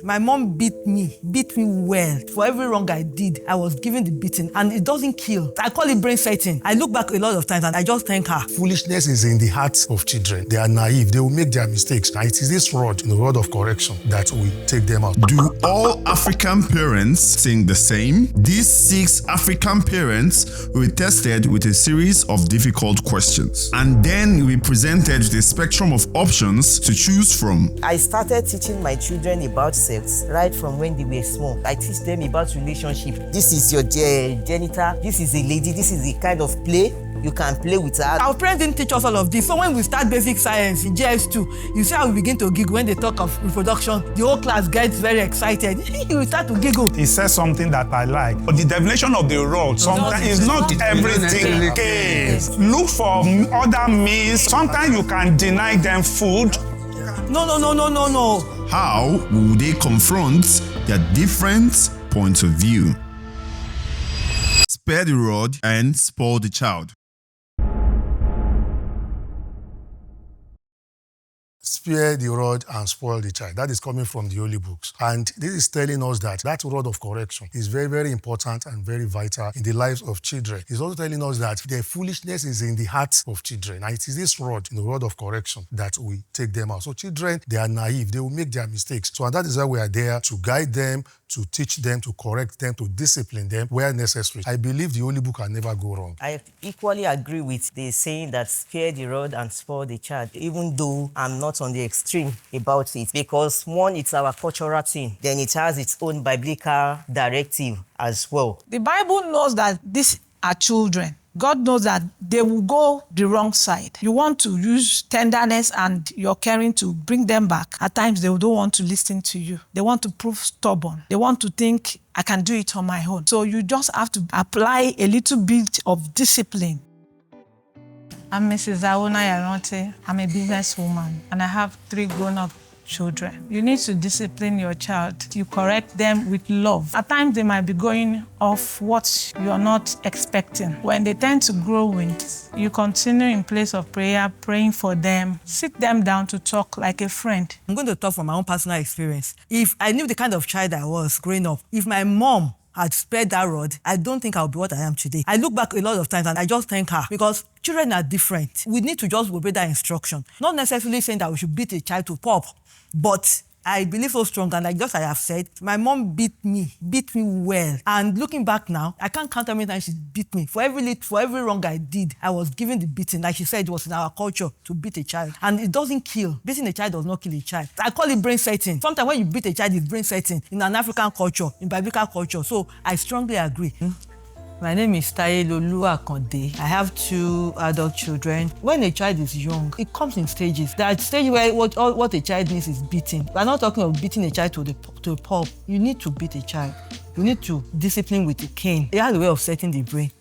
My mom beat me well. For every wrong I did, I was given the beating, and it doesn't kill. I call it brain setting. I look back a lot of times and I just thank her. Foolishness is in the hearts of children. They are naive. They will make their mistakes. And it is this rod, the rod of correction, that will take them out. Do all African parents think the same? These 6 African parents were tested with a series of difficult questions, and then we presented with a spectrum of options to choose from. I started teaching my children about sex right from when they were small. I teach them about relationship. This is your genital. This is a lady. This is the kind of play you can play with her. Our parents didn't teach us all of this. So when we start basic science in JS2, you see how we begin to giggle when they talk of reproduction. The whole class gets very excited. You start to giggle. He says something that I like. But the definition of the rod sometimes is not everything case. Look for other means. Sometimes you can deny them food. No. How will they confront their different points of view? Spare the rod and spoil the child. Spare the rod and spoil the child. That is coming from the Holy Books. And this is telling us that that rod of correction is very, very important and very vital in the lives of children. It's also telling us that their foolishness is in the hearts of children. And it is this rod, the rod of correction, that will take them out. So children, they are naive. They will make their mistakes. So and that is why we are there to guide them, to teach them, to correct them, to discipline them where necessary. I believe the Holy Book can never go wrong. I equally agree with the saying that spare the rod and spoil the child, even though I'm not on the extreme about it, because one, it's our cultural thing, then it has its own biblical directive as well. The Bible knows that these are children. God knows that they will go the wrong side. You want to use tenderness and your caring to bring them back. At times, they don't want to listen to you. They want to prove stubborn. They want to think, I can do it on my own. So you just have to apply a little bit of discipline. I'm Mrs. Aona Yaronte. I'm a businesswoman, and I have 3 grown-up children. You need to discipline your child. You correct them with love. At times, they might be going off what you're not expecting. When they tend to grow wings, you continue in place of prayer, praying for them. Sit them down to talk like a friend. I'm going to talk from my own personal experience. If I knew the kind of child I was growing up, if my mom had spared that rod, I don't think I would be what I am today. I look back a lot of times and I just thank her, because children are different. We need to just obey that instruction. Not necessarily saying that we should beat a child to pulp, but I believe so strong, and like just I have said, my mom beat me well. And looking back now, I can't count how many times she beat me. For every wrong I did, I was given the beating. Like she said, it was in our culture to beat a child. And it doesn't kill. Beating a child does not kill a child. I call it brain setting. Sometimes when you beat a child, it's brain setting in an African culture, in biblical culture. So I strongly agree. My name is Tayelolu Akonde. I have 2 adult children. When a child is young, it comes in stages. There are stages where what a child needs is beating. We're not talking of beating a child to a pulp. You need to beat a child. You need to discipline with a cane. It has a way of setting the brain.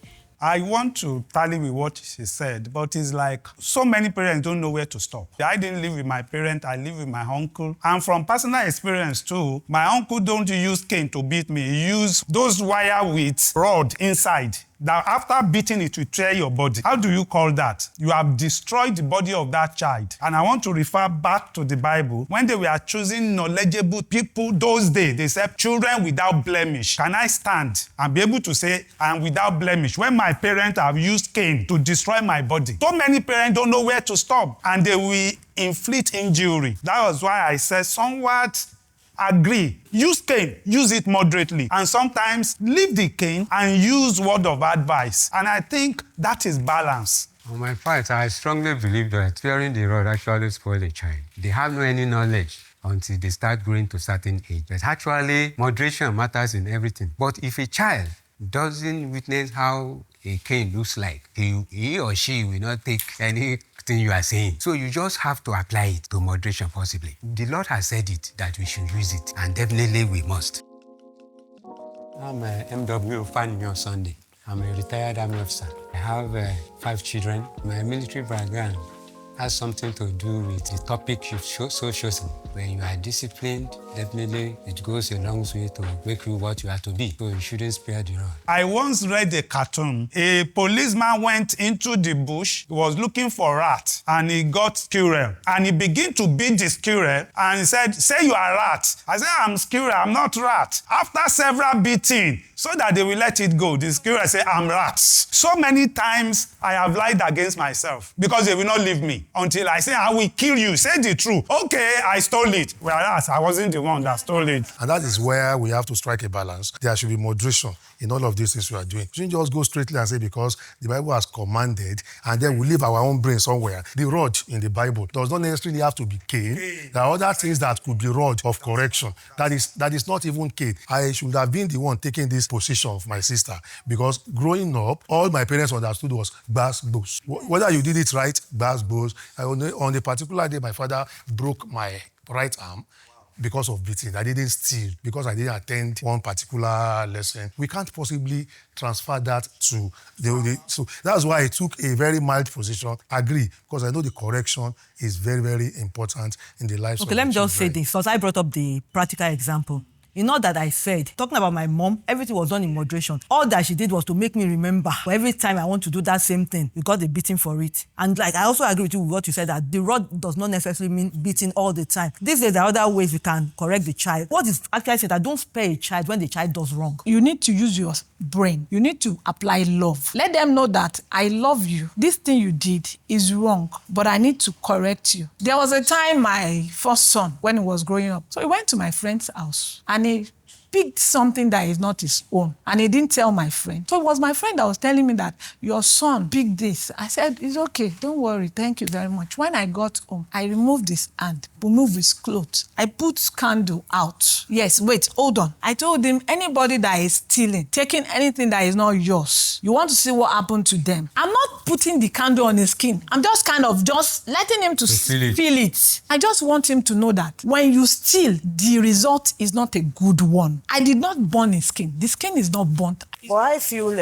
I want to tally with what she said, but it's like so many parents don't know where to stop. I didn't live with my parent, I live with my uncle. And from personal experience too, my uncle don't use cane to beat me. He use those wire with rod inside. That after beating it will tear your body. How do you call that? You have destroyed the body of that child. And I want to refer back to the Bible. When they were choosing knowledgeable people those days, they said children without blemish. Can I stand and be able to say I am without blemish when my parents have used cane to destroy my body? So many parents don't know where to stop, and they will inflict injury. That was why I said somewhat agree. Use cane, use it moderately. And sometimes leave the cane and use word of advice. And I think that is balance. On my part, I strongly believe that sparing the rod actually spoils a child. They have no any knowledge until they start growing to certain age. But actually, moderation matters in everything. But if a child doesn't witness how a cane looks like, he or she will not take anything you are saying. So you just have to apply it to moderation possibly. The Lord has said it, that we should use it, and definitely we must. I'm a MW Fanny Sunday. I'm a retired army officer. I have 5 children. My military background has something to do with the topic you've chosen. When you are disciplined, definitely it goes a long way to make you what you are to be. So you shouldn't spare the rod. I once read a cartoon. A policeman went into the bush, he was looking for rat, and he got squirrel. And he began to beat the squirrel, and he said, say you are rat. I said, I'm squirrel, I'm not rat. After several beating, so that they will let it go, the squirrel said, I'm rats. So many times I have lied against myself because they will not leave me until I say, I will kill you, say the truth. Okay, I stole it. Whereas I wasn't the one that stole it. And that is where we have to strike a balance. There should be moderation in all of these things we are doing. We shouldn't just go straightly and say because the Bible has commanded and then we leave our own brain somewhere. The rod in the Bible does not necessarily have to be cane. There are other things that could be rod of correction. That is not even cane. I should have been the one taking this position of my sister because growing up, all my parents understood was gbas gbos. Whether you did it right, gbas gbos. On a particular day, my father broke my right arm because of beating. I didn't steal because I didn't attend one particular lesson. We can't possibly transfer that to so that's why I took a very mild position. Agree, because I know the correction is very, very important in the lives of the children. Okay, let me just say this, because I brought up the practical example. You know that I said, talking about my mom, everything was done in moderation. All that she did was to make me remember. But every time I want to do that same thing, you got a beating for it. And like, I also agree with you with what you said, that the rod does not necessarily mean beating all the time. These days, there are other ways we can correct the child. What is actually said, that don't spare a child when the child does wrong. You need to use your brain. You need to apply love. Let them know that I love you. This thing you did is wrong, but I need to correct you. There was a time my first son, when he was growing up, so he went to my friend's house and he picked something that is not his own, and he didn't tell my friend. So it was my friend that was telling me that your son picked this. I said, it's okay, don't worry, thank you very much. When I got home, I removed his hand, removed his clothes. I put candle out. Yes, wait, hold on. I told him, anybody that is stealing, taking anything that is not yours, you want to see what happened to them. I'm not putting the candle on his skin. I'm just kind of just letting him to feel it. I just want him to know that when you steal, the result is not a good one. I did not burn his skin. The skin is not burnt. But I feel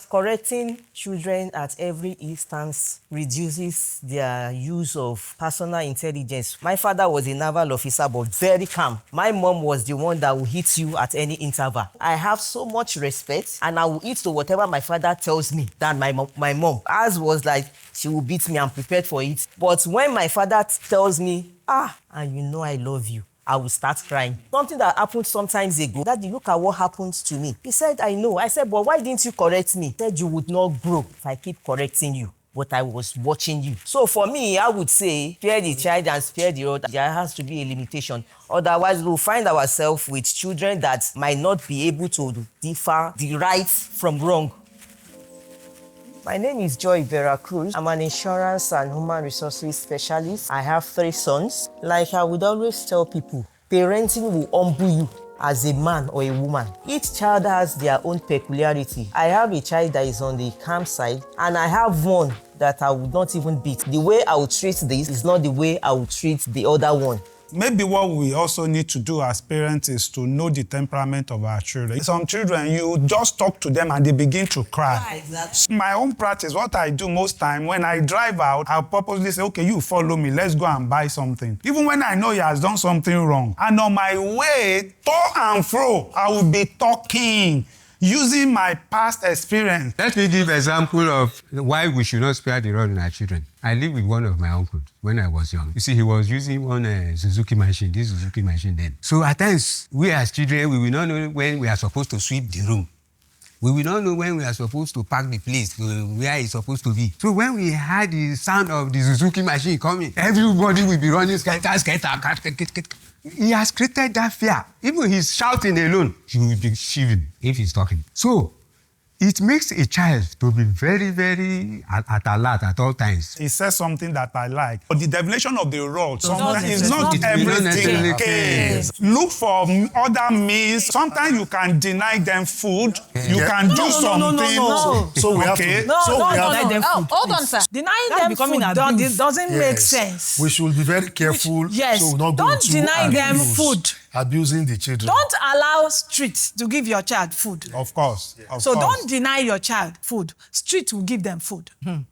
correcting children at every instance reduces their use of personal intelligence. My father was a naval officer, but very calm. My mom was the one that will hit you at any interval. I have so much respect, and I will eat to whatever my father tells me than my mom. Ours was like, she will beat me, I'm prepared for it. But when my father tells me, and you know I love you, I will start crying. Something that happened sometimes ago, Daddy, look at what happened to me. He said, I know. I said, but why didn't you correct me? He said, you would not grow if I keep correcting you. But I was watching you. So for me, I would say, spare the child and spare the rod. There has to be a limitation. Otherwise, we'll find ourselves with children that might not be able to differ the right from wrong. My name is Joy Vera Cruz. I'm an insurance and human resources specialist. I have 3 sons. Like I would always tell people, parenting will humble you as a man or a woman. Each child has their own peculiarity. I have a child that is on the calm side, and I have one that I would not even beat. The way I would treat this is not the way I would treat the other one. Maybe what we also need to do as parents is to know the temperament of our children. Some children, you just talk to them and they begin to cry. Yeah, exactly. My own practice, what I do most time, when I drive out, I'll purposely say, okay, you follow me, let's go and buy something. Even when I know he has done something wrong. And on my way, to and fro, I will be talking, using my past experience. Let me give an example of why we should not spare the rod in our children. I lived with one of my uncles when I was young. You see, he was using one Suzuki machine, this Suzuki machine then. So at times, we as children, we will not know when we are supposed to sweep the room. We will not know when we are supposed to park the place where it's supposed to be. So when we heard the sound of the Suzuki machine coming, everybody will be running, He has created that fear. Even he's shouting alone, he will be shivering if he's talking. So it makes a child to be very, very at alert at all times. He says something that I like. But the definition of the rod sometimes it's is not not everything. necessarily Look for other means. Sometimes you can deny them food. You can do something. No. So we have to. deny them food, Hold on, please. sir. Denying That's them becoming food abuse. doesn't make Yes. sense. We should be very careful. Yes, So we not go don't into deny them abuse. food. abusing the children. Don't allow streets to give your child food. Of course. So don't deny your child food. Street will give them food.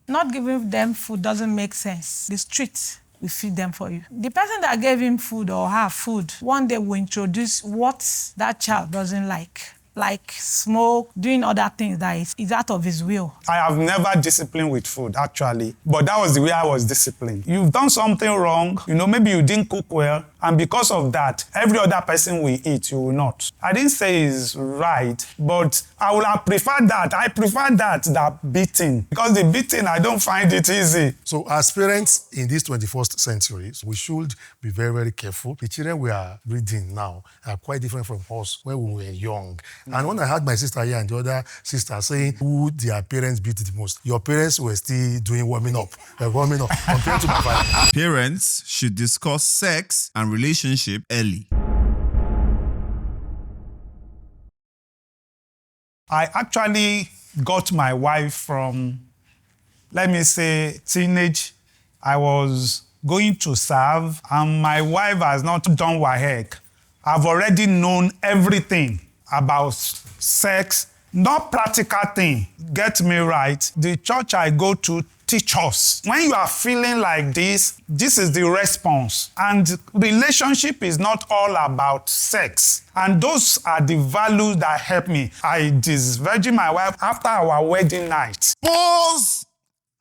Not giving them food doesn't make sense. The street will feed them for you. The person that gave him food or her food, one day will introduce what that child doesn't like smoke, doing other things that is out of his will. I have never disciplined with food, actually, but that was the way I was disciplined. You've done something wrong, maybe you didn't cook well, and because of that, every other person will eat, you will not. I didn't say it's right, but I would have preferred that. I prefer that beating, because the beating, I don't find it easy. So as parents in this 21st century, we should be very, very careful. The children we are breeding now are quite different from us when we were young. And when I heard my sister here and the other sister saying who their parents beat the most, your parents were still doing warming up compared to my father. Parents should discuss sex and relationship early. I actually got my wife from, let me say, teenage. I was going to serve, and my wife has not done WAEC. I've already known everything about sex, not practical thing. Get me right. The church I go to teach us. When you are feeling like this is the response. And relationship is not all about sex. And those are the values that help me. I disvirgin my wife after our wedding night. Pause!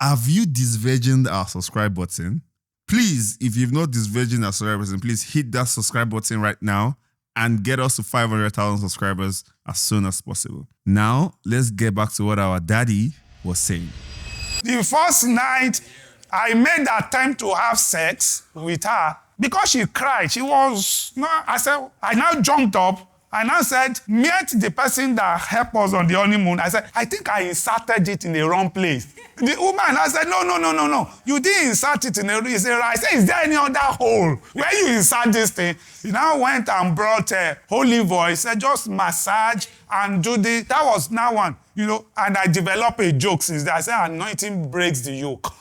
Have you disvirgined our subscribe button? Please, if you've not disvirgined our subscribe button, please hit that subscribe button right now and get us to 500,000 subscribers as soon as possible. Now, let's get back to what our daddy was saying. The first night, I made the attempt to have sex with her because she cried. I now jumped up. I now said, meet the person that helped us on the honeymoon. I said, I think I inserted it in the wrong place. The woman, I said, no. You didn't insert it in the wrong place. I said, is there any other hole where you insert this thing? He now went and brought a holy voice, said, just massage and do this. That was now one, and I developed a joke since that. I said, anointing breaks the yoke.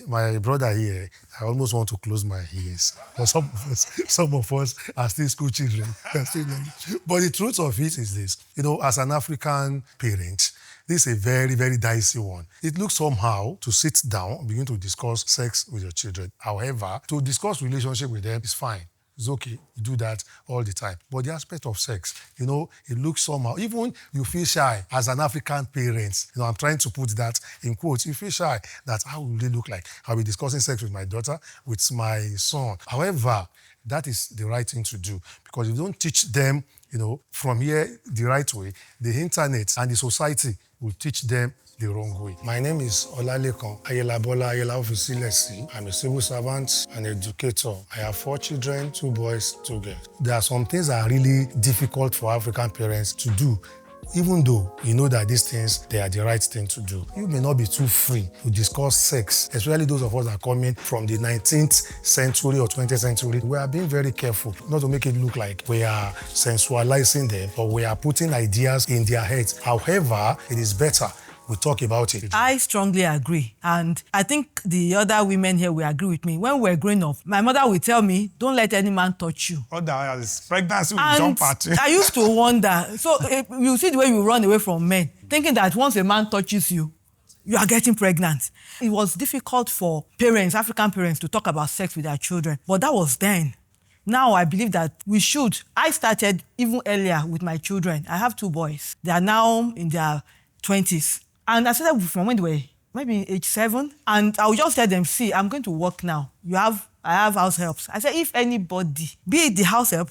My brother here, I almost want to close my ears. But some of us are still school children. But the truth of it is this. As an African parent, this is a very, very dicey one. It looks somehow to sit down and begin to discuss sex with your children. However, to discuss relationship with them is fine. It's okay. You do that all the time. But the aspect of sex, it looks somehow, even you feel shy as an African parent. I'm trying to put that in quotes. You feel shy that how will they look like? I'll be discussing sex with my daughter, with my son. However, that is the right thing to do because if you don't teach them, from here the right way, the internet and the society will teach them the wrong way. My name is Olalekan Ayelabola Ayela Ofisilesi. I'm a civil servant and educator. I have 4 children, 2 boys, 2 girls. There are some things that are really difficult for African parents to do, even though you know that these things, they are the right thing to do. You may not be too free to discuss sex, especially those of us that are coming from the 19th century or 20th century. We are being very careful not to make it look like we are sensualizing them or we are putting ideas in their heads. However, it is better we talk about it. I strongly agree. And I think the other women here will agree with me. When we were growing up, my mother would tell me, don't let any man touch you. Otherwise, pregnancy will jump at you. I used to wonder. So you see the way you run away from men, thinking that once a man touches you, you are getting pregnant. It was difficult for parents, African parents, to talk about sex with their children. But that was then. Now I believe that we should. I started even earlier with my children. I have 2 boys. They are now in their 20s. And I started from when they were maybe age 7. And I would just tell them, see, I'm going to work now. I have house helps. I said, if anybody, be it the house help,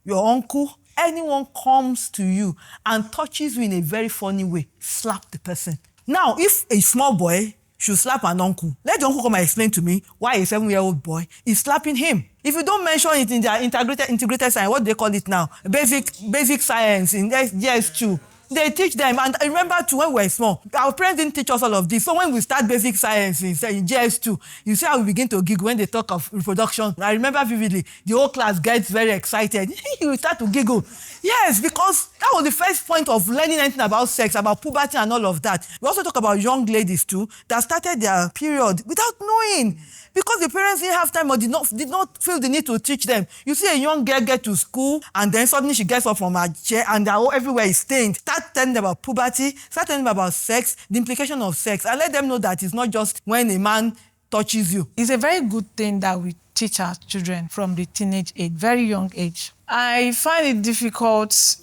your uncle, anyone comes to you and touches you in a very funny way, slap the person. Now, if a small boy should slap an uncle, let the uncle come and explain to me why a 7-year-old boy is slapping him. If you don't mention it in their integrated science, what do they call it now? Basic science in GS2. They teach them, and I remember too when we were small, our parents didn't teach us all of this. So when we start basic science in GS2, you see how we begin to giggle when they talk of reproduction. I remember vividly, the whole class gets very excited. You start to giggle. Yes, because that was the first point of learning anything about sex, about puberty and all of that. We also talk about young ladies too, that started their period without knowing. because the parents didn't have time or did not feel the need to teach them. You see a young girl get to school and then suddenly she gets up from her chair and everywhere is stained. Start telling them about puberty, start telling them about sex, the implication of sex, and let them know that it's not just when a man touches you. It's a very good thing that we teach our children from the teenage age, very young age. I find it difficult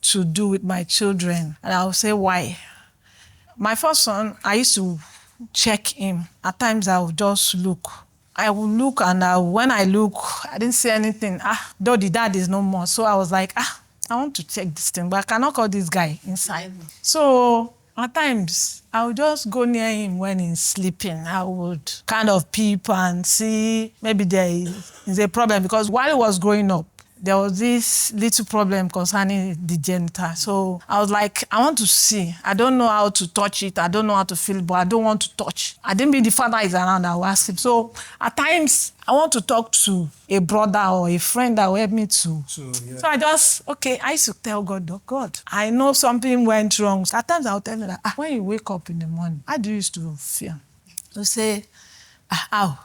to do with my children, and I'll say why. My first son, I used to check him. At times I would just look. I would look, and when I look, I didn't see anything. Though the dad is no more. So I was like, I want to check this thing, but I cannot call this guy inside. So at times, I would just go near him when he's sleeping. I would kind of peep and see maybe there is a problem, because while he was growing up, there was this little problem concerning the genital. So I was like, I want to see. I don't know how to touch it. I don't know how to feel, but I don't want to touch. I didn't mean the father is around. I will ask him. So at times, I want to talk to a brother or a friend that will help me to. So I used to tell God, oh, God, I know something went wrong. So at times I'll tell him that, when you wake up in the morning, how do you used to feel? So say, how?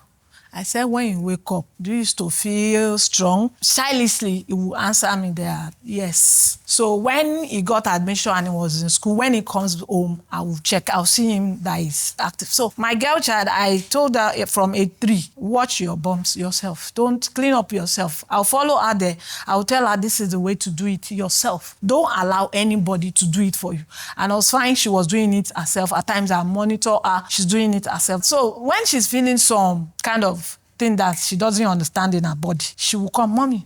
I said, when you wake up, do you used to feel strong? Stylishly, he will answer me that, yes. So when he got admission and he was in school, when he comes home, I will check. I'll see him that he's active. So my girl child, I told her from age 3, watch your bumps yourself. Don't clean up yourself. I'll follow her there. I'll tell her this is the way to do it yourself. Don't allow anybody to do it for you. And I was fine, she was doing it herself. At times I monitor her, she's doing it herself. So when she's feeling some kind of thing that she doesn't understand in her body, she will come, mommy,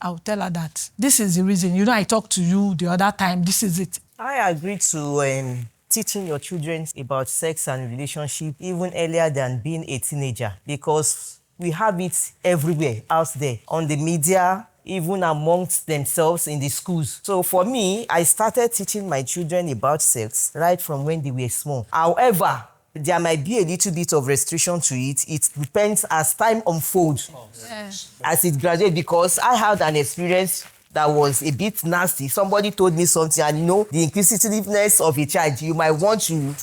I'll tell her that this is the reason. You know, I talked to you the other time, this is it. I agree to teaching your children about sex and relationship even earlier than being a teenager, because we have it everywhere out there, on the media, even amongst themselves in the schools. So for me, I started teaching my children about sex right from when they were small. However, there might be a little bit of restriction to it. It depends as time unfolds, as it graduates, because I had an experience that was a bit nasty. Somebody told me something, and you know, the inquisitiveness of a child, you might want to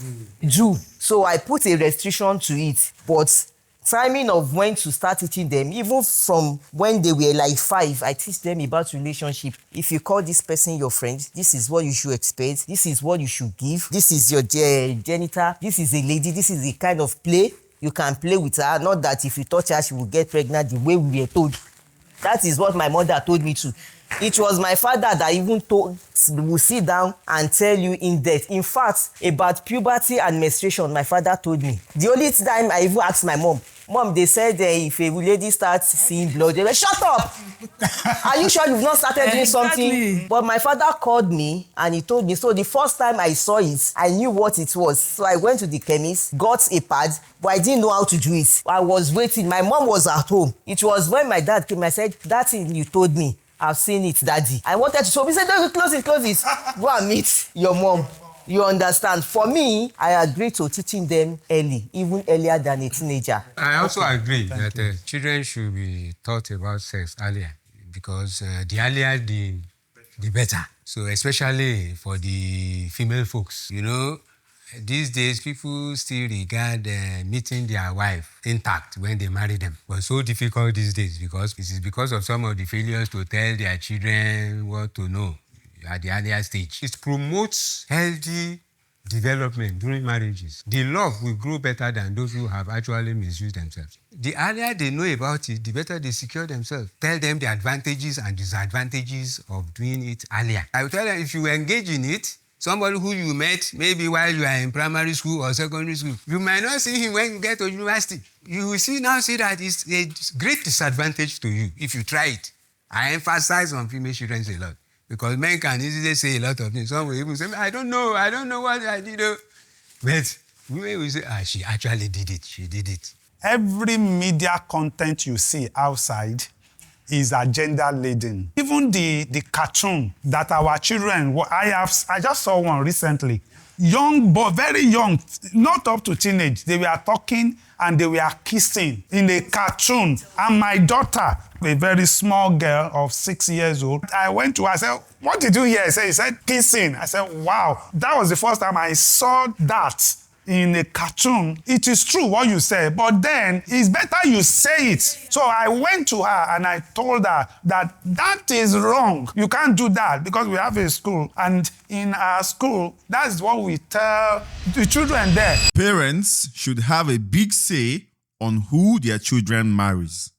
do. So I put a restriction to it, but timing of when to start teaching them, even from when they were like 5, I teach them about relationship. If you call this person your friend, this is what you should expect. This is what you should give. This is your genital. This is a lady. This is the kind of play you can play with her. Not that if you touch her, she will get pregnant the way we were told. That is what my mother told me to. It was my father that even will sit down and tell you in depth. In fact, about puberty and menstruation, my father told me. The only time I even asked my mom, they said if a lady starts seeing blood, they were, shut up! Are you sure you've not started doing something? But my father called me and he told me. So the first time I saw it, I knew what it was. So I went to the chemist, got a pad, but I didn't know how to do it. I was waiting. My mom was at home. It was when my dad came, I said, that thing you told me, I've seen it, Daddy. I wanted to show him. He said, no, close it. Go and meet your mom. You understand? For me, I agree to teaching them early, even earlier than a teenager. I also agree that children should be taught about sex earlier, because the earlier, the better. So especially for the female folks, you know, these days people still regard meeting their wife intact when they marry them. But so difficult these days, because it is because of some of the failures to tell their children what to know at the earlier stage. It promotes healthy development during marriages. The love will grow better than those who have actually misused themselves. The earlier they know about it, the better they secure themselves. Tell them the advantages and disadvantages of doing it earlier. I will tell them, if you engage in it, somebody who you met maybe while you are in primary school or secondary school, you might not see him when you get to university. You will see that it's a great disadvantage to you if you try it. I emphasize on female children a lot, because men can easily say a lot of things. Some will even say, I don't know what I did. But women will say, she actually did it. She did it. Every media content you see outside is agenda-laden. Even the cartoon that our children, I just saw one recently. Young boy, very young, not up to teenage. They were talking and they were kissing in a cartoon. And my daughter, a very small girl of 6 years old, I went to her, I said, what did you hear? He said, kissing. I said, wow. That was the first time I saw that in a cartoon, it is true what you say, but then it's better you say it. So I went to her and I told her that is wrong. You can't do that because we have a school. And in our school, that's what we tell the children there. Parents should have a big say on who their children marries.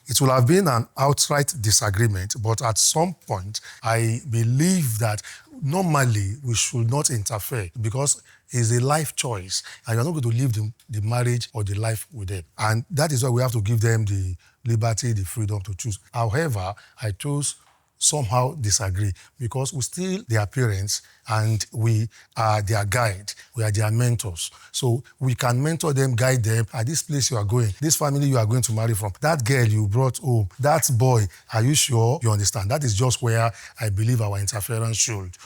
It will have been an outright disagreement, but at some point, I believe that normally we should not interfere because it's a life choice and you're not going to live the marriage or the life with them. And that is why we have to give them the liberty, the freedom to choose. However, I chose somehow disagree because we still their parents and we are their guide, we are their mentors. So we can mentor them, guide them. At this place you are going, this family you are going to marry from, that girl you brought home, that boy, are you sure you understand? That is just where I believe our interference should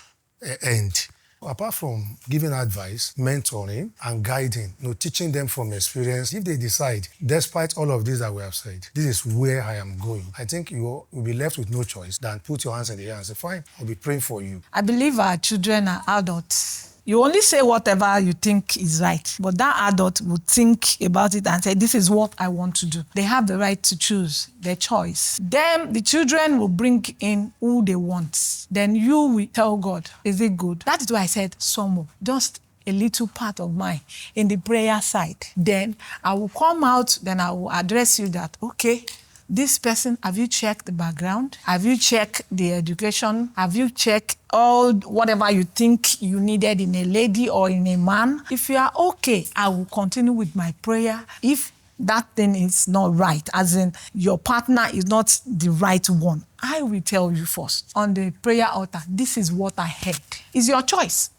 end. Apart from giving advice, mentoring, and guiding, teaching them from experience, if they decide, despite all of this that we have said, this is where I am going, I think you will be left with no choice than put your hands in the air and say, fine, I'll be praying for you. I believe our children are adults. You only say whatever you think is right, but that adult will think about it and say, this is what I want to do. They have the right to choose their choice. Then the children will bring in who they want. Then you will tell God, is it good? That is why I said, some just a little part of mine in the prayer side. Then I will come out, then I will address you that, okay, this person, have you checked the background? Have you checked the education? Have you checked all whatever you think you needed in a lady or in a man? If you are okay, I will continue with my prayer. If that thing is not right, as in your partner is not the right one, I will tell you first on the prayer altar, this is what I heard. It's your choice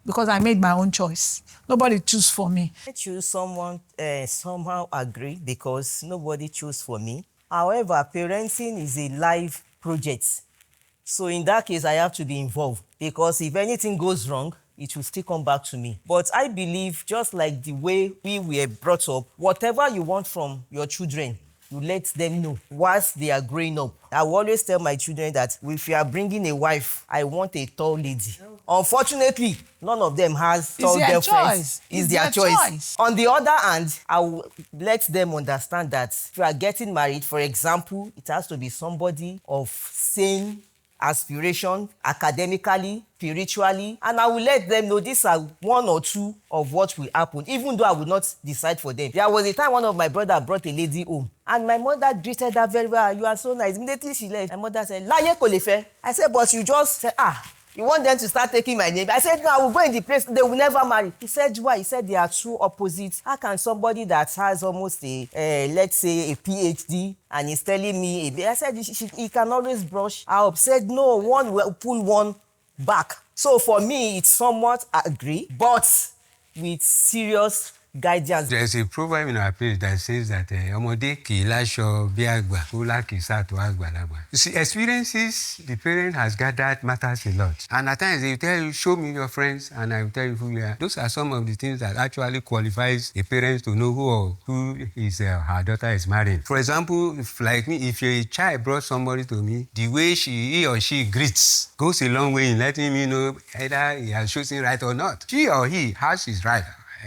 because I made my own choice. Nobody choose for me. I choose someone, somehow agree because nobody choose for me. However, parenting is a live project. So in that case, I have to be involved because if anything goes wrong, it will still come back to me. But I believe, just like the way we were brought up, whatever you want from your children, you let them know whilst they are growing up. I will always tell my children that if you are bringing a wife, I want a tall lady. Unfortunately, none of them has tall girlfriends. It's their choice. On the other hand, I will let them understand that if you are getting married, for example, it has to be somebody of same aspiration, academically, spiritually, and I will let them know these are one or two of what will happen, even though I will not decide for them. There was a time one of my brother brought a lady home, and my mother greeted her very well. You are so nice. Immediately she left. My mother said, "Láyé kò lè fẹ́." I said, but you just said, you want them to start taking my name? I said, no, I will go in the place. They will never marry. He said, why? He said, they are two opposites. How can somebody that has almost let's say, a PhD and is telling me, I said, he can always brush her up. Said, no, one will pull one back. So for me, it's somewhat agree, but with serious guidance. There's a proverb in our place that says that ọmọdé kì í láṣọ bí àgbà, ó lákìísà tó àgbàlagbà. You see, experiences the parent has gathered matters a lot. And at times they will tell you, show me your friends, and I will tell you who you are. Those are some of the things that actually qualifies a parent to know who is her daughter is marrying. For example, like me, if a child brought somebody to me, the way he or she greets goes a long way in letting me know either he has chosen right or not. She or he has his right.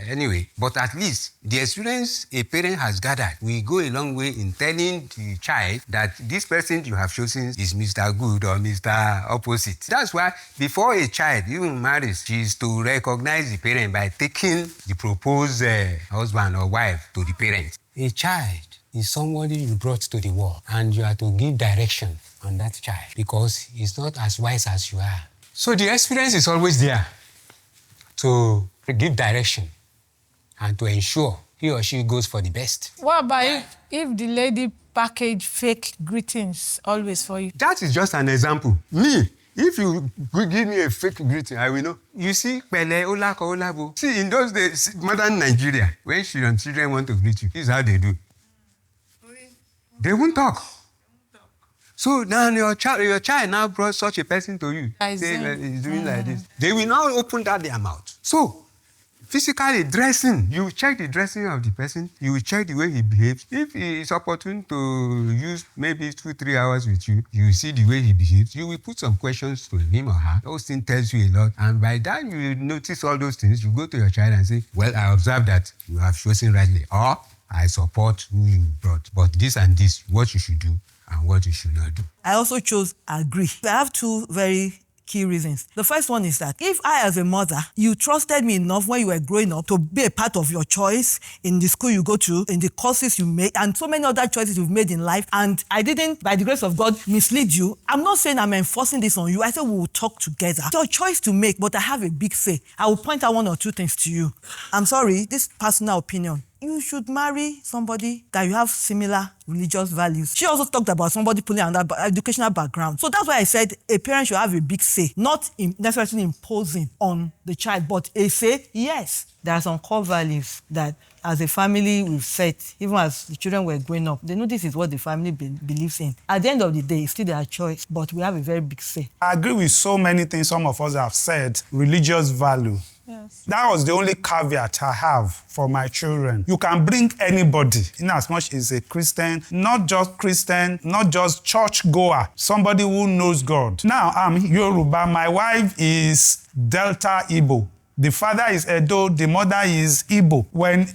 Anyway, but at least the experience a parent has gathered will go a long way in telling the child that this person you have chosen is Mr. Good or Mr. Opposite. That's why before a child even marries, she is to recognize the parent by taking the proposed husband or wife to the parent. A child is somebody you brought to the world, and you are to give direction on that child because he's not as wise as you are. So the experience is always there to give direction and to ensure he or she goes for the best. What about if the lady package fake greetings always for you? That is just an example. Me, if you give me a fake greeting, I will know. You see, Pele, Olako, Olabo. See, in those days, modern Nigeria, when children want to greet you, this is how they do. They won't talk. So now your child now brought such a person to you. Say, he's doing like this. They will now open that their mouth. So, physically dressing, you check the dressing of the person, you check the way he behaves. If he is opportune to use maybe 2-3 hours with you, you see the way he behaves, you will put some questions to him or her. Those things tells you a lot. And by that you notice all those things, you go to your child and say, well, I observe that you have chosen rightly, or I support who you brought. But this and this, what you should do and what you should not do. I also chose agree. I have two very key reasons. The first one is that if I, as a mother, you trusted me enough when you were growing up to be a part of your choice in the school you go to, in the courses you make, and so many other choices you've made in life, and I didn't, by the grace of God, mislead you, I'm not saying I'm enforcing this on you. I said we will talk together. It's your choice to make, but I have a big say. I will point out one or two things to you. I'm sorry, this personal opinion. You should marry somebody that you have similar religious values. She also talked about somebody pulling on that educational background. So that's why I said a parent should have a big say, not necessarily imposing on the child, but a say, yes. There are some core values that as a family we've set, even as the children were growing up, they know this is what the family believes in. At the end of the day, it's still their choice, but we have a very big say. I agree with so many things some of us have said. Religious value. Yes. That was the only caveat I have for my children. You can bring anybody, in as much as a Christian, not just church goer, somebody who knows God. Now, I'm Yoruba. My wife is Delta Igbo. The father is Edo, the mother is Igbo. When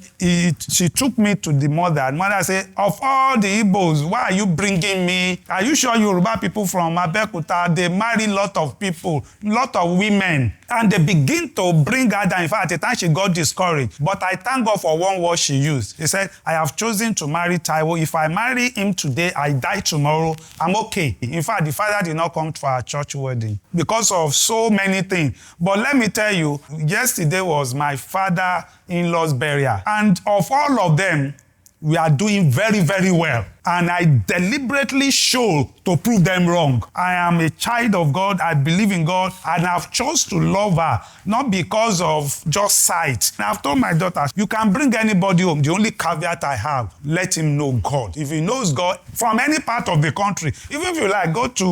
she took me to the mother said, of all the Igbos, why are you bringing me? Are you sure Yoruba people from Abeokuta, they marry a lot of people, lot of women? And they begin to bring her down. In fact, at the time she got discouraged. But I thank God for one word she used. He said, I have chosen to marry Taiwo. If I marry him today, I die tomorrow, I'm okay. In fact, the father did not come to our church wedding because of so many things. But let me tell you, yesterday was my father-in-law's burial. And of all of them, we are doing very, very well. And I deliberately show to prove them wrong. I am a child of God. I believe in God. And I've chosen to love her, not because of just sight. And I've told my daughter, you can bring anybody home. The only caveat I have, let him know God. If he knows God from any part of the country, even if you like, go to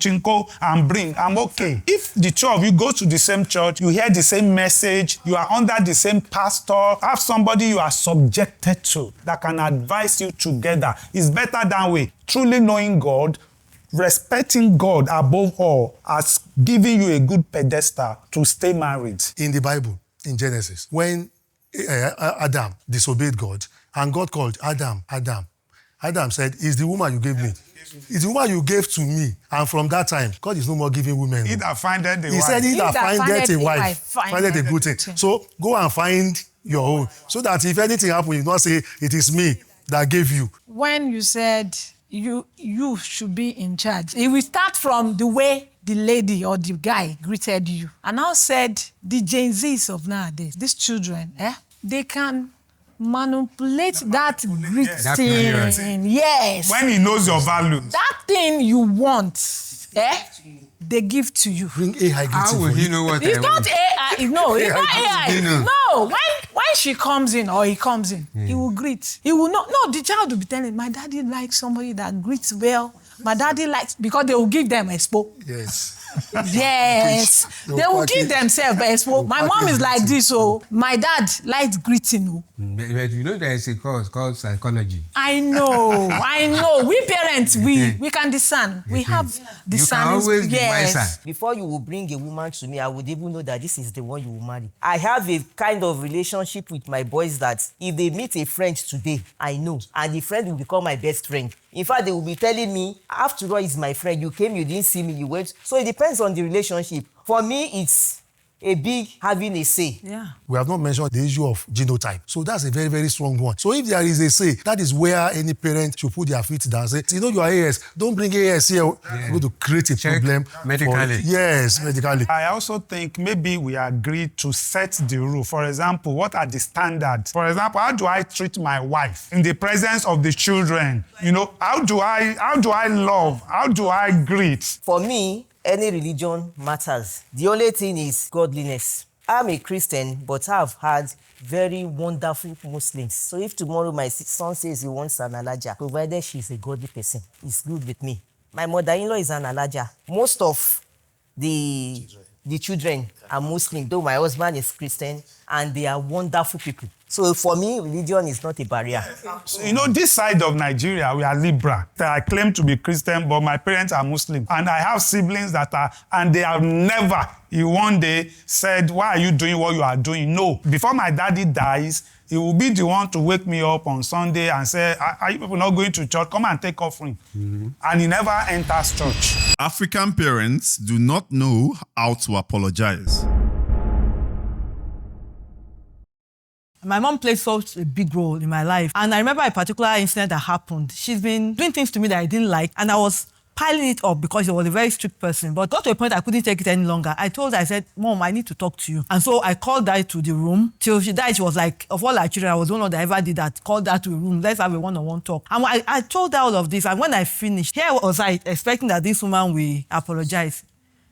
Chinko and bring, I'm okay. If the two of you go to the same church, you hear the same message, you are under the same pastor, have somebody you are subjected to that can advise you together. It's better that way. Truly knowing God, respecting God above all, has given you a good pedestal to stay married. In the Bible, in Genesis, when Adam disobeyed God, and God called Adam, Adam said, it's the woman you gave me. It's the woman you gave to me. And from that time, God is no more giving women. He that findeth a wife. He said, he that findeth a wife, findeth a good thing. So go and find your own. So that if anything happens, you not say, it is me that gave you. When you said you should be in charge, it will start from the way the lady or the guy greeted you. And now said, the Gen Zs of nowadays, these children, they can manipulate that greeting. Yes. When he knows your value. That thing you want, they give to you. Bring AI greeting. How will he know what It's I not want? AI. No, it's not AI. No, when she comes in or he comes in, he will greet. He will not. No, the child will be telling, my daddy likes somebody that greets well. My daddy likes, because they will give them expo. Yes. Yes. They will give themselves expo. My mom is like this, so my dad likes greeting. But you know there is a course called psychology. I know. We parents, we can discern. We have discerning. You can always be wiser. Before you will bring a woman to me, I would even know that this is the one you will marry. I have a kind of relationship with my boys that if they meet a friend today, I know, and the friend will become my best friend. In fact, they will be telling me, after all, he's my friend. You came, you didn't see me, you went. So it depends on the relationship. For me, it's a big having a say. Yeah. We have not mentioned the issue of genotype. So that's a very, very strong one. So if there is a say, that is where any parent should put their feet down and say, you know, you are AS, don't bring AS here. You're going to create a problem. Medically. Yes, medically. I also think maybe we agree to set the rule. For example, what are the standards? For example, how do I treat my wife in the presence of the children? You know, how do I love? How do I greet? For me, any religion matters. The only thing is godliness. I'm a Christian, but I've had very wonderful Muslims. So if tomorrow my son says he wants an alaja, provided she's a godly person, it's good with me. My mother-in-law is an alaja. Most of the the children are Muslim, though my husband is Christian, and they are wonderful people. So for me, religion is not a barrier. You know, this side of Nigeria, we are liberal. I claim to be Christian, but my parents are Muslim. And I have siblings that are, and they have never, one day, said, why are you doing what you are doing? No. Before my daddy dies, he will be the one to wake me up on Sunday and say, are you people not going to church? Come and take offering. And he never enters church. African parents do not know how to apologize. My mom played such a big role in my life. And I remember a particular incident that happened. She's been doing things to me that I didn't like, and I was piling it up because she was a very strict person. But got to a point I couldn't take it any longer. I told her, I said, Mom, I need to talk to you. And so I called her to the room. Till she died, she was like, of all our children, I was the one that ever did that. Called her to a room. Let's have a one-on-one talk. And I told her all of this. And when I finished, here was I expecting that this woman will apologize.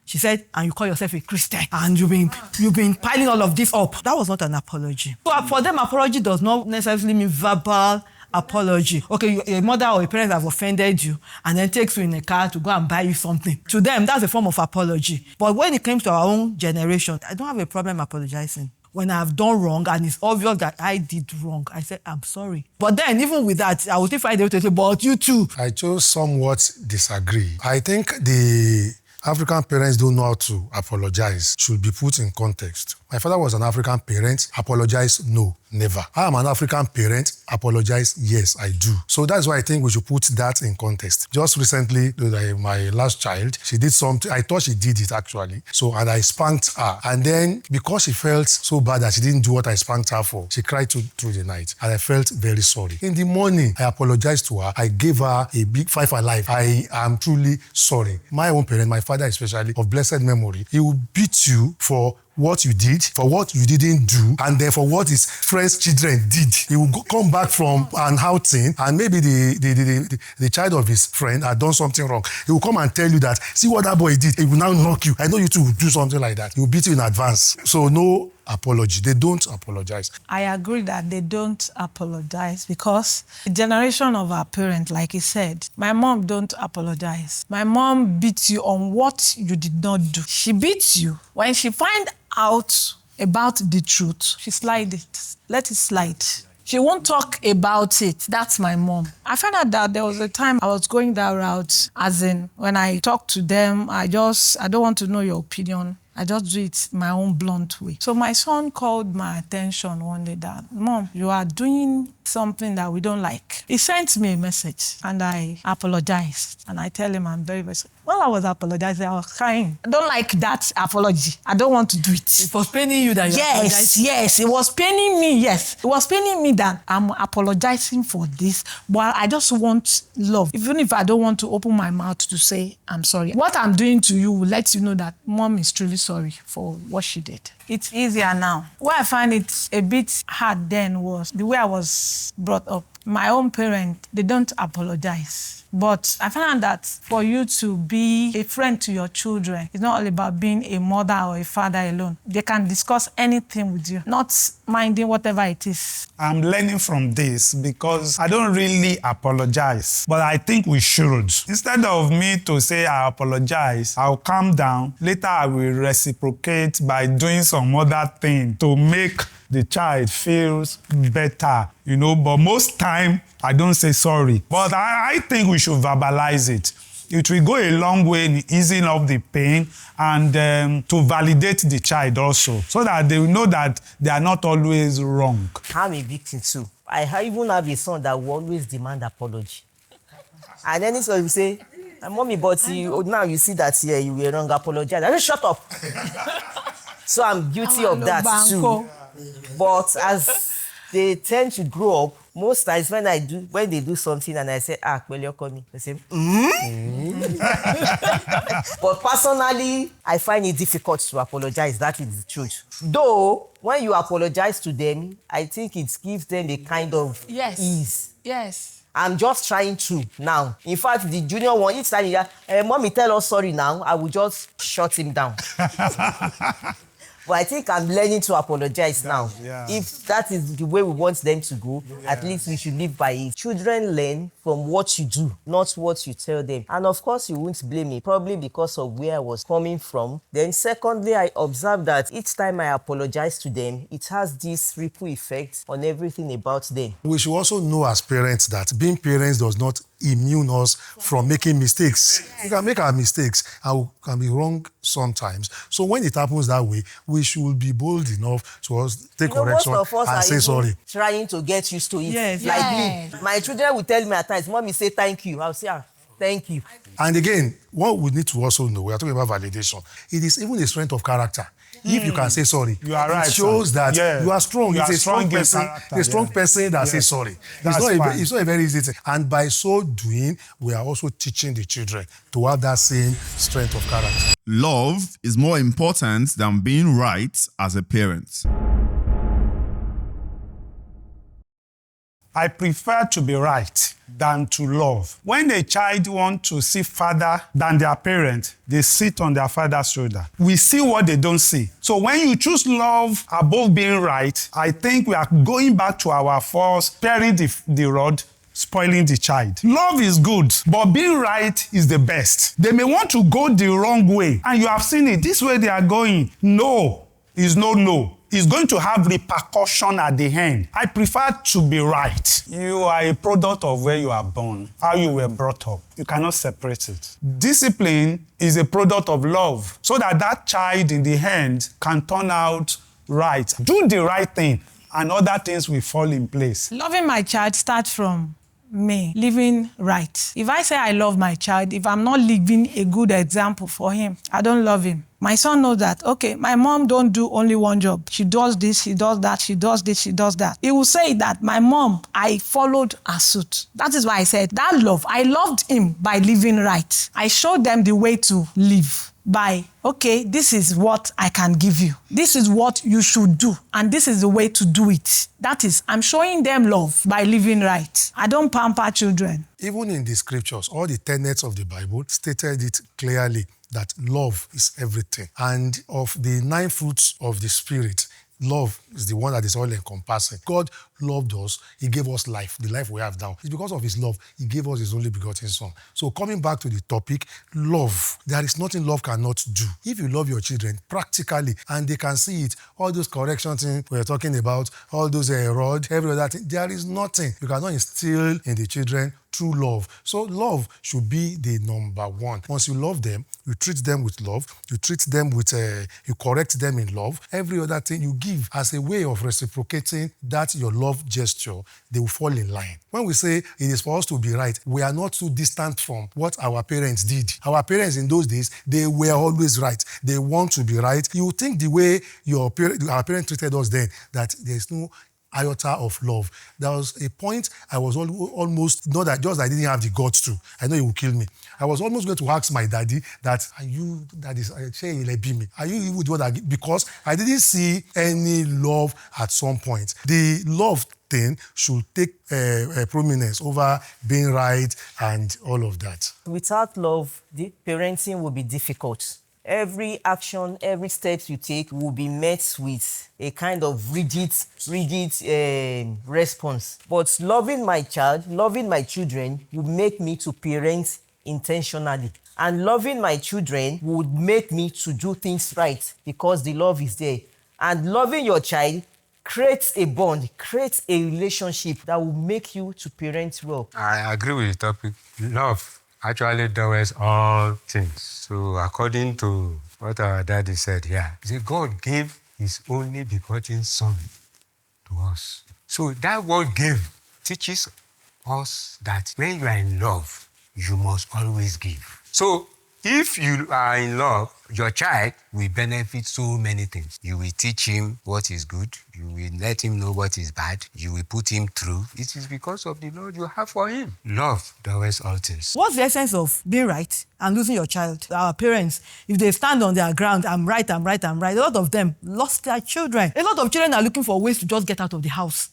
She said, and you call yourself a Christian, and you've been piling all of this up. That was not an apology. So for them, apology does not necessarily mean verbal apology. Okay, a mother or a parent have offended you and then takes you in a car to go and buy you something. To them, that's a form of apology. But when it comes to our own generation, I don't have a problem apologizing. When I have done wrong and it's obvious that I did wrong, I said, I'm sorry. But then, even with that, I will still find a way to say, but you too. I chose somewhat disagree. I think the African parents don't know how to apologize should be put in context. My father was an African parent. Apologize? No, never. I am an African parent. Apologize? Yes, I do. So that's why I think we should put that in context. Just recently, my last child, she did something. I thought she did it actually. So, and I spanked her. And then because she felt so bad that she didn't do what I spanked her for, she cried through the night. And I felt very sorry. In the morning, I apologized to her. I gave her a big five alive. I am truly sorry. My own parent, my father especially, of blessed memory, he will beat you for what you did, for what you didn't do, and then for what his friends' children did. He will come back from an outing, and maybe the child of his friend had done something wrong. He will come and tell you that, see what that boy did. He will now knock you. I know you two will do something like that. He will beat you in advance. So no apology. They don't apologize. I agree that they don't apologize because the generation of our parents, like he said, my mom don't apologize. My mom beats you on what you did not do. She beats you. When she finds out about the truth, she slide it. Let it slide. She won't talk about it. That's my mom. I found out that there was a time I was going that route, as in when I talk to them, I don't want to know your opinion. I just do it my own blunt way. So my son called my attention one day that, Mom, you are doing something that we don't like. He sent me a message and I apologized. And I tell him I'm very, very sorry. While I was apologizing, I was crying. I don't like that apology. I don't want to do it. It was paining you that you apologized? Yes. It was paining me, yes. It was paining me that I'm apologizing for this, but I just want love. Even if I don't want to open my mouth to say I'm sorry. What I'm doing to you will let you know that Mom is truly sorry for what she did. It's easier now. Where I find it a bit hard then was the way I was brought up. My own parents, they don't apologize. But I found that for you to be a friend to your children, it's not all about being a mother or a father alone. They can discuss anything with you, not minding whatever it is. I'm learning from this because I don't really apologize, but I think we should. Instead of me to say I apologize, I'll calm down. Later, I will reciprocate by doing some other thing to make the child feels better, but most time I don't say sorry. But I think we should verbalize it. It will go a long way in easing up the pain and to validate the child also, so that they will know that they are not always wrong. I'm a victim too. I even have a son that will always demand apology. And then so you say, Mommy, but now you see that you were wrong, apologize. I just shut up. So I'm guilty of that too. But as they tend to grow up, most times when they do something and I say, well, you're coming, they say, But personally, I find it difficult to apologize. That is the truth. Though, when you apologize to them, I think it gives them a kind of ease. Yes. I'm just trying to now. In fact, the junior one, each time Mommy, tell us sorry now, I will just shut him down. But I think I'm learning to apologize now. yeah. If that is the way we want them to go, at least we should live by it. Children learn from what you do, not what you tell them. And of course, you won't blame me, probably because of where I was coming from. Then secondly, I observed that each time I apologize to them, it has this ripple effect on everything about them. We should also know as parents that being parents does not immune us from making mistakes. We can make our mistakes and we can be wrong sometimes. So when it happens that way, we should be bold enough to take correction most of us and are say even sorry. trying to get used to it. Yes. Like Yes. me. My children will tell me at times, Mommy, say thank you. I'll say, thank you. And again, what we need to also know, we are talking about validation. It is even a strength of character. If you can say sorry, You are right, it shows sir. that Yeah. you are strong. You It's are a strong strong in person, character, a strong yeah. person that Yes. says sorry. That's fine. It's not a very easy thing. And by so doing, we are also teaching the children to have that same strength of character. Love is more important than being right as a parent. I prefer to be right than to love. When a child wants to see father than their parent, they sit on their father's shoulder. We see what they don't see. So when you choose love above being right, I think we are going back to our first, sparing the rod, spoiling the child. Love is good, but being right is the best. They may want to go the wrong way, and you have seen it. This way they are going. No is no. It's going to have repercussion at the end. I prefer to be right. You are a product of where you are born, how you were brought up. You cannot separate it. Discipline is a product of love, so that child in the end can turn out right. Do the right thing, and other things will fall in place. Loving my child starts from me living right. If I say I love my child, if I'm not living a good example for him, I don't love him. My son knows that, okay, my mom don't do only one job. She does this, she does that, she does this, she does that. He will say that my mom, I followed her suit. That is why I said that love, I loved him by living right. I showed them the way to live by, okay, this is what I can give you. This is what you should do. And this is the way to do it. That is, I'm showing them love by living right. I don't pamper children. Even in the scriptures, all the tenets of the Bible stated it clearly that love is everything. And of the 9 fruits of the Spirit, love is the one that is all encompassing. God loved us. He gave us life, the life we have now. It's because of his love. He gave us his only begotten son. So coming back to the topic, love. There is nothing love cannot do. If you love your children practically, and they can see it, all those correction things we're talking about, all those rod, every other thing, there is nothing you cannot instill in the children true love. So love should be the number one. Once you love them, you treat them with love, you treat them with, you correct them in love. Every other thing you give as a way of reciprocating that your love gesture, they will fall in line. When we say it is for us to be right, we are not too distant from what our parents did. Our parents in those days, they were always right. They want to be right. You think the way our parents treated us then, that there's no iota of love. There was a point I was almost, not that just I didn't have the guts to. I know he will kill me. I was almost going to ask my daddy that, are you the one that, because I didn't see any love at some point. The love thing should take prominence over being right and all of that. Without love, the parenting will be difficult. Every action, every step you take will be met with a kind of rigid response. But loving my child, loving my children would make me to parent intentionally. And loving my children would make me to do things right because the love is there. And loving your child creates a bond, creates a relationship that will make you to parent well. I agree with the topic. Love actually does all things. So according to what our daddy said here, he said God gave his only begotten son to us. So that word gave teaches us that when you are in love, you must always give. So if you are in love, your child will benefit so many things. You will teach him what is good. You will let him know what is bad. You will put him through. It is because of the love you have for him. Love does all things. What's the essence of being right and losing your child? Our parents, if they stand on their ground, I'm right, a lot of them lost their children. A lot of children are looking for ways to just get out of the house.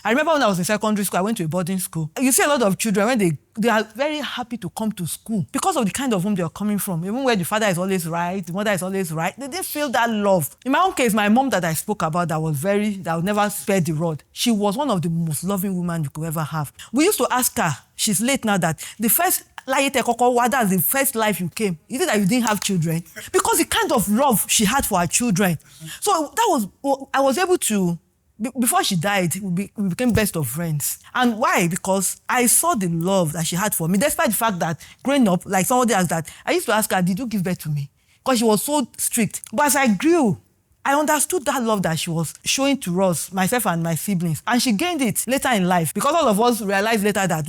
I remember when I was in secondary school, I went to a boarding school. You see a lot of children, when they are very happy to come to school because of the kind of home they are coming from. Even where the father is always right, the mother is always right, they didn't feel that love. In my own case, my mom that I spoke about that would never spare the rod. She was one of the most loving women you could ever have. We used to ask her, she's late now, that the first that's the first life you came. Is it that you didn't have children? Because the kind of love she had for her children. So I was able to, before she died, we became best of friends. And why? Because I saw the love that she had for me, despite the fact that growing up, like somebody asked that, I used to ask her, did you give birth to me? Because she was so strict. But as I grew, I understood that love that she was showing to us, myself and my siblings. And she gained it later in life because all of us realized later that,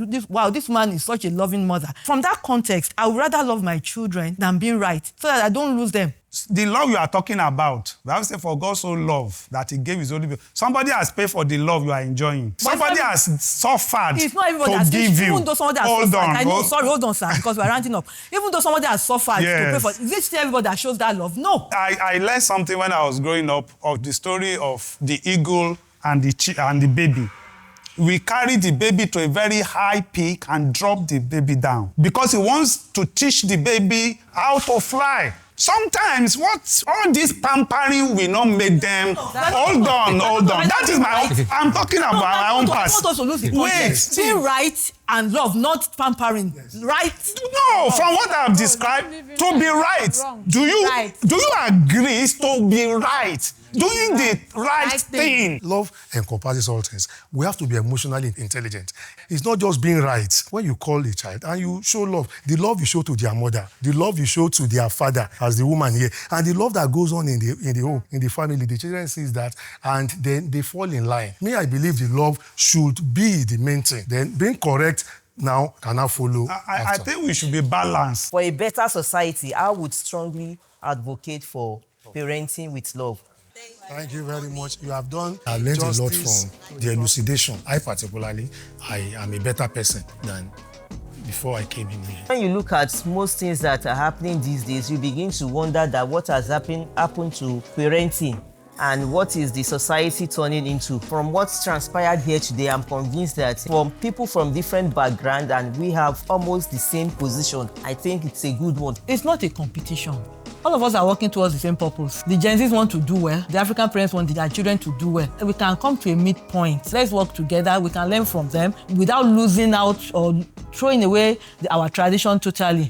this man is such a loving mother. From that context, I would rather love my children than being right so that I don't lose them. The love you are talking about, the Bible says, for God so loved that he gave his only begotten. Somebody has paid for the love you are enjoying. Somebody has suffered it's not everybody to give you. Even though somebody has suffered, hold on, sir, because we're ranting up. Even though somebody has suffered to pay for it, is it still everybody that shows that love? No. I learned something when I was growing up of the story of the eagle and the baby. We carry the baby to a very high peak and drop the baby down because he wants to teach the baby how to fly. Sometimes all this pampering will not make them. Hold on. That is my own. I'm talking about my own past. Wait, being right and love, not pampering. Right? No, from what I've described, to be right. Do you agree to be right? Doing the right thing. Love encompasses all things. We have to be emotionally intelligent. It's not just being right. When you call a child and you show love, the love you show to their mother, the love you show to their father, as the woman here, and the love that goes on in the home, in the family, the children sees that, and then they fall in line. Me, I believe the love should be the main thing. Then being correct now cannot follow. I think we should be balanced. For a better society, I would strongly advocate for parenting with love. Thank you very much. You have done. I learned a lot from the elucidation. I particularly, I am a better person than before I came in here. When you look at most things that are happening these days, you begin to wonder that what has happened to parenting and what is the society turning into. From what's transpired here today, I'm convinced that from people from different backgrounds and we have almost the same position, I think it's a good one. It's not a competition. All of us are working towards the same purpose. The Gen Zs want to do well. The African parents want their children to do well. We can come to a midpoint. Let's work together. We can learn from them without losing out or throwing away our tradition totally.